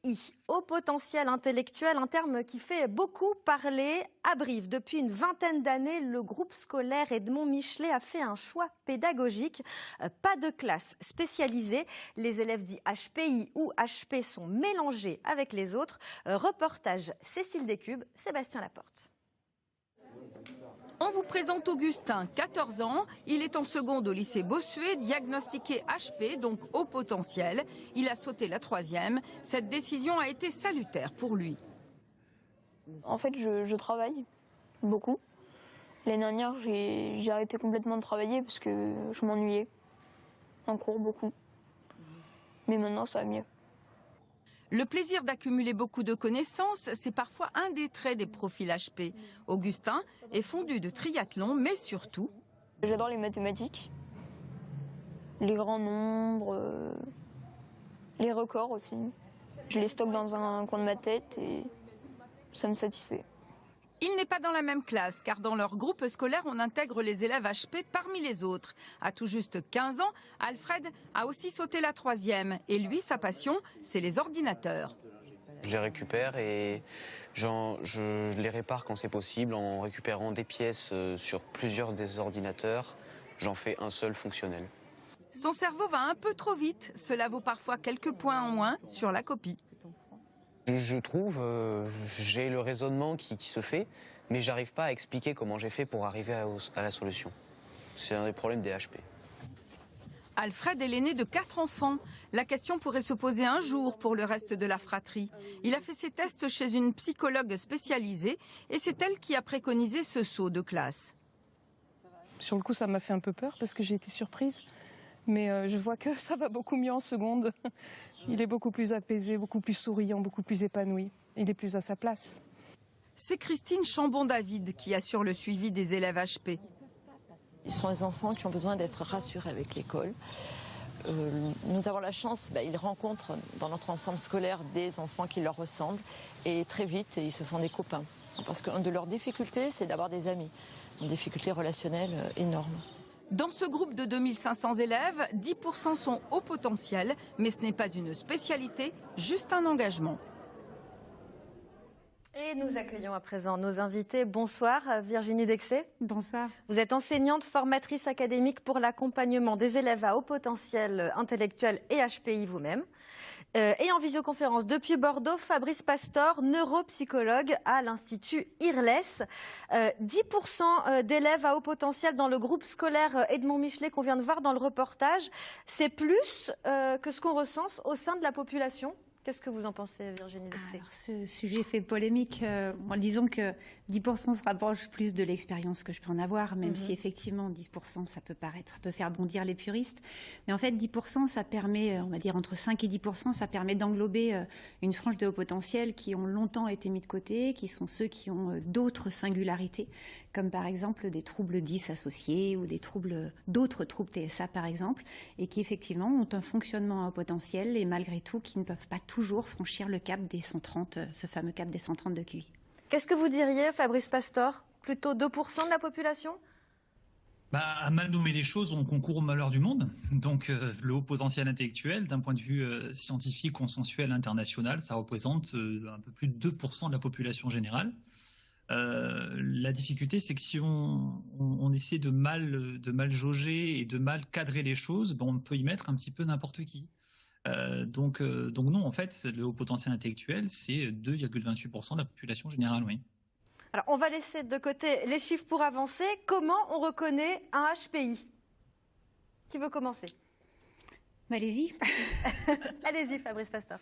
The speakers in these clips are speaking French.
HPI, haut potentiel intellectuel, un terme qui fait beaucoup parler à Brive. Depuis une vingtaine d'années, le groupe scolaire Edmond Michelet a fait un choix pédagogique. Pas de classe spécialisée. Les élèves dits HPI ou HP sont mélangés avec les autres. Reportage Cécile Descubes, Sébastien Laporte. On vous présente Augustin, 14 ans. Il est en seconde au lycée Bossuet, diagnostiqué HP, donc haut potentiel. Il a sauté la 3e. Cette décision a été salutaire pour lui. En fait, je travaille beaucoup. L'année dernière, j'ai arrêté complètement de travailler parce que je m'ennuyais en cours beaucoup. Mais maintenant, ça va mieux. Le plaisir d'accumuler beaucoup de connaissances, c'est parfois un des traits des profils HP. Augustin est fondu de triathlon, mais surtout... J'adore les mathématiques, les grands nombres, les records aussi. Je les stocke dans un coin de ma tête et ça me satisfait. Il n'est pas dans la même classe, car dans leur groupe scolaire, on intègre les élèves HP parmi les autres. À tout juste 15 ans, Alfred a aussi sauté la 3e. Et lui, sa passion, c'est les ordinateurs. Je les récupère et je les répare quand c'est possible en récupérant des pièces sur plusieurs des ordinateurs. J'en fais un seul fonctionnel. Son cerveau va un peu trop vite. Cela vaut parfois quelques points en moins sur la copie. Je trouve, j'ai le raisonnement qui se fait, mais j'arrive pas à expliquer comment j'ai fait pour arriver à la solution. C'est un des problèmes des HP. Alfred est l'aîné de 4 enfants. La question pourrait se poser un jour pour le reste de la fratrie. Il a fait ses tests chez une psychologue spécialisée et c'est elle qui a préconisé ce saut de classe. Sur le coup, ça m'a fait un peu peur parce que j'ai été surprise. Mais je vois que ça va beaucoup mieux en seconde. Il est beaucoup plus apaisé, beaucoup plus souriant, beaucoup plus épanoui. Il est plus à sa place. C'est Christine Chambon-David qui assure le suivi des élèves HP. Ils sont des enfants qui ont besoin d'être rassurés avec l'école. Nous avons la chance, ils rencontrent dans notre ensemble scolaire des enfants qui leur ressemblent. Et très vite, ils se font des copains. Parce qu'une de leurs difficultés, c'est d'avoir des amis. Une difficulté relationnelle énorme. Dans ce groupe de 2500 élèves, 10% sont haut potentiel, mais ce n'est pas une spécialité, juste un engagement. Et nous accueillons à présent nos invités. Bonsoir Virginie Dexé. Bonsoir. Vous êtes enseignante, formatrice académique pour l'accompagnement des élèves à haut potentiel intellectuel et HPI vous-même. Et en visioconférence depuis Bordeaux, Fabrice Pastor, neuropsychologue à l'Institut IRLES. 10% d'élèves à haut potentiel dans le groupe scolaire Edmond Michelet qu'on vient de voir dans le reportage. C'est plus que ce qu'on recense au sein de la population. Qu'est-ce que vous en pensez, Virginie Dexé? Alors, ce sujet fait polémique. Disons que 10% se rapproche plus de l'expérience que je peux en avoir, même si effectivement 10% ça peut faire bondir les puristes. Mais en fait 10% ça permet, on va dire entre 5 et 10%, ça permet d'englober une frange de haut potentiel qui ont longtemps été mis de côté, qui sont ceux qui ont d'autres singularités, comme par exemple des troubles 10 associés ou d'autres troubles TSA par exemple, et qui effectivement ont un fonctionnement à haut potentiel et malgré tout qui ne peuvent pas toujours franchir le cap des 130, ce fameux cap des 130 de QI. Qu'est-ce que vous diriez, Fabrice Pastor? Plutôt 2% de la population? À mal nommer les choses, on concourt au malheur du monde. Donc le haut potentiel intellectuel, d'un point de vue scientifique, consensuel, international, ça représente un peu plus de 2% de la population générale. La difficulté, c'est que si on essaie de mal jauger et de mal cadrer les choses, on peut y mettre un petit peu n'importe qui. Donc non, en fait, le haut potentiel intellectuel, c'est 2,28% de la population générale, oui. Alors, on va laisser de côté les chiffres pour avancer. Comment on reconnaît un HPI? Qui veut commencer? Allez-y. Allez-y, Fabrice Pastor.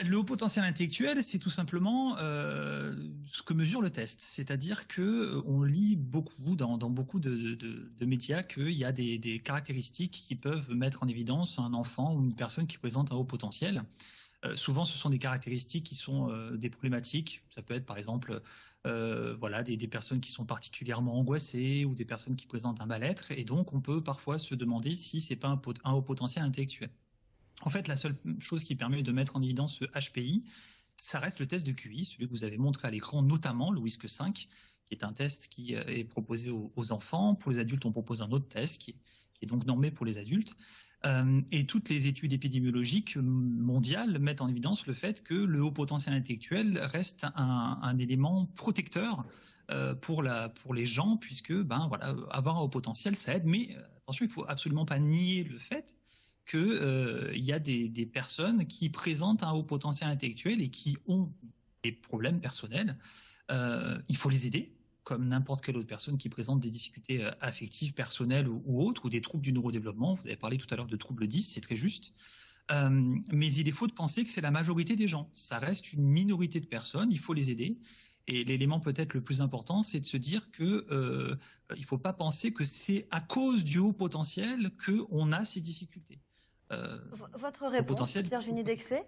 Le haut potentiel intellectuel, c'est tout simplement ce que mesure le test. C'est-à-dire qu'on lit beaucoup, dans beaucoup de médias, qu'il y a des caractéristiques qui peuvent mettre en évidence un enfant ou une personne qui présente un haut potentiel. Souvent, ce sont des caractéristiques qui sont des problématiques. Ça peut être, par exemple, des personnes qui sont particulièrement angoissées ou des personnes qui présentent un mal-être. Et donc, on peut parfois se demander si c'est pas un haut potentiel intellectuel. En fait, la seule chose qui permet de mettre en évidence ce HPI, ça reste le test de QI, celui que vous avez montré à l'écran, notamment le WISC-5, qui est un test qui est proposé aux enfants. Pour les adultes, on propose un autre test qui est donc normé pour les adultes. Et toutes les études épidémiologiques mondiales mettent en évidence le fait que le haut potentiel intellectuel reste un élément protecteur pour les gens, puisque voilà, avoir un haut potentiel, ça aide. Mais attention, il ne faut absolument pas nier le fait qu'il y a des personnes qui présentent un haut potentiel intellectuel et qui ont des problèmes personnels. Il faut les aider, comme n'importe quelle autre personne qui présente des difficultés affectives, personnelles ou autres, ou des troubles du neurodéveloppement. Vous avez parlé tout à l'heure de troubles 10, c'est très juste. Mais il est faux de penser que c'est la majorité des gens. Ça reste une minorité de personnes, il faut les aider. Et l'élément peut-être le plus important, c'est de se dire que il ne faut pas penser que c'est à cause du haut potentiel qu'on a ces difficultés. Votre réponse, Virginie Dexé ?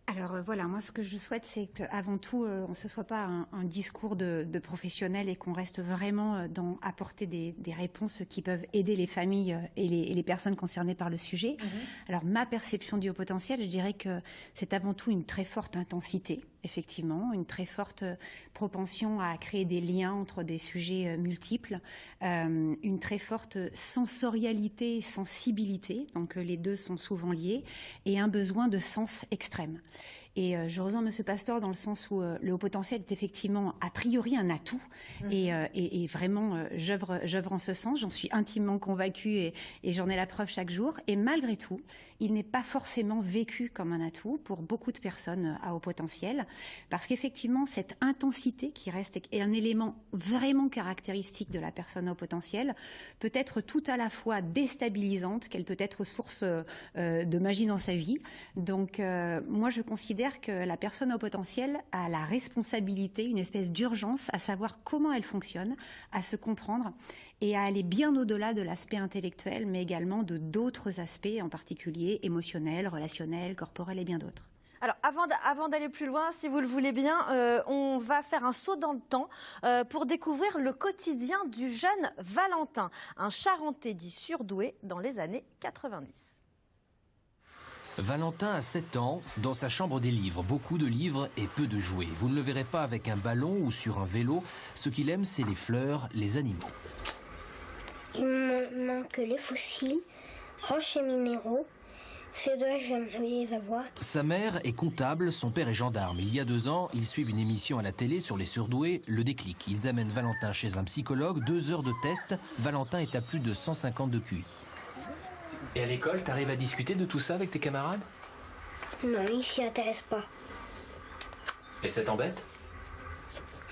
Alors voilà, moi ce que je souhaite, c'est qu'avant tout, ce soit pas un discours de professionnels et qu'on reste vraiment dans apporter des réponses qui peuvent aider les familles et les personnes concernées par le sujet. Alors ma perception du haut potentiel, je dirais que c'est avant tout une très forte intensité, effectivement, une très forte propension à créer des liens entre des sujets multiples, une très forte sensorialité, sensibilité, donc les deux sont souvent liés, et un besoin de sens extrême. Et je rejoins M. Pastor dans le sens où le haut potentiel est effectivement a priori un atout et vraiment j'œuvre en ce sens, j'en suis intimement convaincue et j'en ai la preuve chaque jour. Et malgré tout, il n'est pas forcément vécu comme un atout pour beaucoup de personnes à haut potentiel, parce qu'effectivement cette intensité qui reste est un élément vraiment caractéristique de la personne à haut potentiel, peut être tout à la fois déstabilisante, qu'elle peut être source de magie dans sa vie. Donc moi je considère que la personne au potentiel a la responsabilité, une espèce d'urgence à savoir comment elle fonctionne, à se comprendre et à aller bien au-delà de l'aspect intellectuel, mais également de d'autres aspects, en particulier émotionnels, relationnels, corporels et bien d'autres. Alors, avant d'aller plus loin, si vous le voulez bien, on va faire un saut dans le temps pour découvrir le quotidien du jeune Valentin, un Charentais dit surdoué dans les années 90. Valentin a 7 ans, dans sa chambre des livres, beaucoup de livres et peu de jouets. Vous ne le verrez pas avec un ballon ou sur un vélo. Ce qu'il aime, c'est les fleurs, les animaux. Il me manque les fossiles, roches et minéraux. Ces deux, j'aimerais les avoir. Sa mère est comptable, son père est gendarme. Il y a 2 ans, ils suivent une émission à la télé sur les surdoués, Le Déclic. Ils amènent Valentin chez un psychologue, 2 heures de test. Valentin est à plus de 150 de QI. Et à l'école, t'arrives à discuter de tout ça avec tes camarades? Non, ils s'y intéressent pas. Et ça t'embête?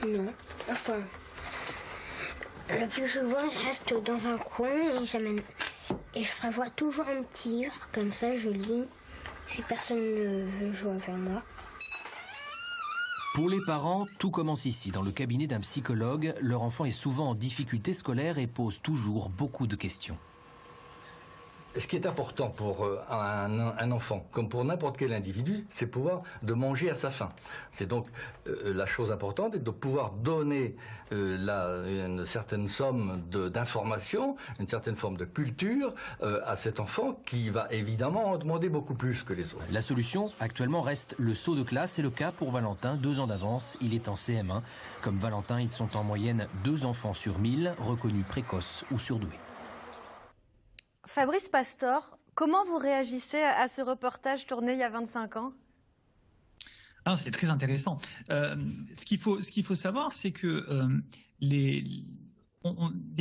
Non, enfin... Le plus souvent, je reste dans un coin et je prévois toujours un petit livre, comme ça je lis, si personne ne veut jouer avec moi. Pour les parents, tout commence ici, dans le cabinet d'un psychologue. Leur enfant est souvent en difficulté scolaire et pose toujours beaucoup de questions. Ce qui est important pour un enfant, comme pour n'importe quel individu, c'est pouvoir de manger à sa faim. C'est donc la chose importante est de pouvoir donner une certaine somme d'informations, une certaine forme de culture à cet enfant qui va évidemment en demander beaucoup plus que les autres. La solution, actuellement, reste le saut de classe. C'est le cas pour Valentin, 2 ans d'avance. Il est en CM1. Comme Valentin, ils sont en moyenne 2 enfants sur 1000 reconnus précoces ou surdoués. Fabrice Pastor, comment vous réagissez à ce reportage tourné il y a 25 ans? Ah, c'est très intéressant. Ce qu'il faut savoir, c'est que les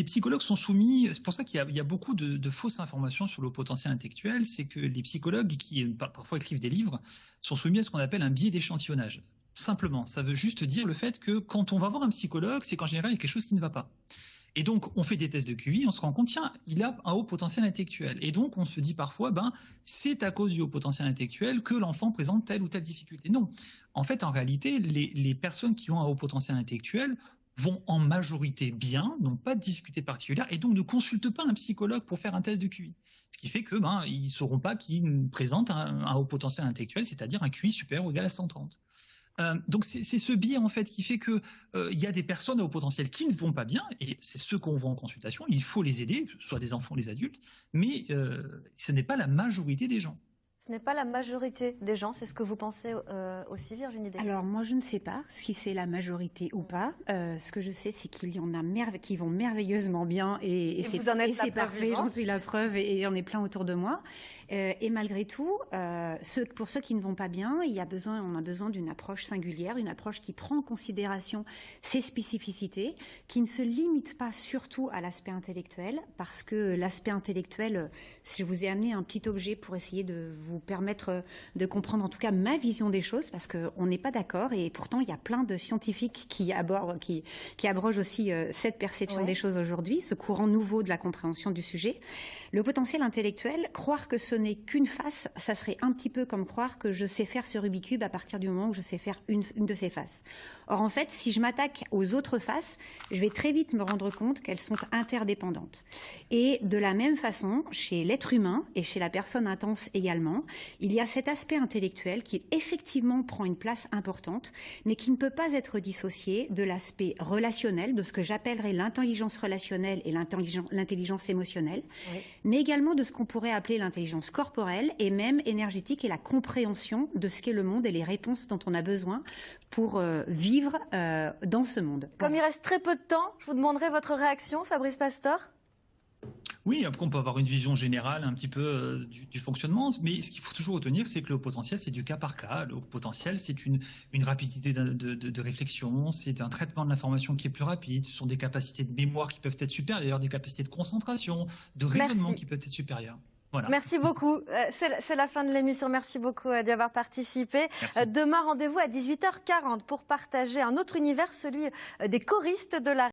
psychologues sont soumis, c'est pour ça qu'il y a beaucoup de fausses informations sur le potentiel intellectuel, c'est que les psychologues qui parfois écrivent des livres sont soumis à ce qu'on appelle un biais d'échantillonnage. Simplement, ça veut juste dire le fait que quand on va voir un psychologue, c'est qu'en général, il y a quelque chose qui ne va pas. Et donc, on fait des tests de QI, on se rend compte, tiens, il a un haut potentiel intellectuel. Et donc, on se dit parfois, c'est à cause du haut potentiel intellectuel que l'enfant présente telle ou telle difficulté. Non. En fait, en réalité, les personnes qui ont un haut potentiel intellectuel vont en majorité bien, n'ont pas de difficulté particulière, et donc ne consultent pas un psychologue pour faire un test de QI. Ce qui fait que, ils ne sauront pas qu'ils présentent un haut potentiel intellectuel, c'est-à-dire un QI supérieur ou égal à 130. Donc c'est ce biais en fait qui fait que y a des personnes à haut potentiel qui ne vont pas bien et c'est ceux qu'on voit en consultation. Il faut les aider, soit des enfants, les adultes, mais ce n'est pas la majorité des gens. Ce n'est pas la majorité des gens, c'est ce que vous pensez aussi, Virginie Despentes? Alors moi je ne sais pas si c'est la majorité ou pas. Ce que je sais c'est qu'il y en a qui vont merveilleusement bien et c'est parfait, j'en suis la preuve et j'en ai plein autour de moi. Et malgré tout, pour ceux qui ne vont pas bien, on a besoin d'une approche singulière, une approche qui prend en considération ces spécificités, qui ne se limite pas surtout à l'aspect intellectuel, parce que l'aspect intellectuel, si je vous ai amené un petit objet pour essayer de vous permettre de comprendre en tout cas ma vision des choses, parce qu'on n'est pas d'accord et pourtant il y a plein de scientifiques qui abrogent aussi cette perception des choses aujourd'hui, ce courant nouveau de la compréhension du sujet. Le potentiel intellectuel, croire que ce n'est qu'une face, ça serait un petit peu comme croire que je sais faire ce Rubik's Cube à partir du moment où je sais faire une de ces faces. Or en fait, si je m'attaque aux autres faces, je vais très vite me rendre compte qu'elles sont interdépendantes. Et de la même façon, chez l'être humain et chez la personne intense également, il y a cet aspect intellectuel qui effectivement prend une place importante, mais qui ne peut pas être dissocié de l'aspect relationnel, de ce que j'appellerais l'intelligence relationnelle et l'intelligence émotionnelle, mais également de ce qu'on pourrait appeler l'intelligence corporelle et même énergétique et la compréhension de ce qu'est le monde et les réponses dont on a besoin pour vivre dans ce monde. Comme il reste très peu de temps, je vous demanderai votre réaction, Fabrice Pastor. Oui, après on peut avoir une vision générale un petit peu du fonctionnement, mais ce qu'il faut toujours retenir, c'est que le haut potentiel, c'est du cas par cas. Le haut potentiel, c'est une rapidité de réflexion, c'est un traitement de l'information qui est plus rapide, ce sont des capacités de mémoire qui peuvent être supérieures, des capacités de concentration, de raisonnement qui peuvent être supérieures. Voilà. Merci beaucoup. C'est la fin de l'émission. Merci beaucoup d'y avoir participé. Demain, rendez-vous à 18h40 pour partager un autre univers, celui des choristes de la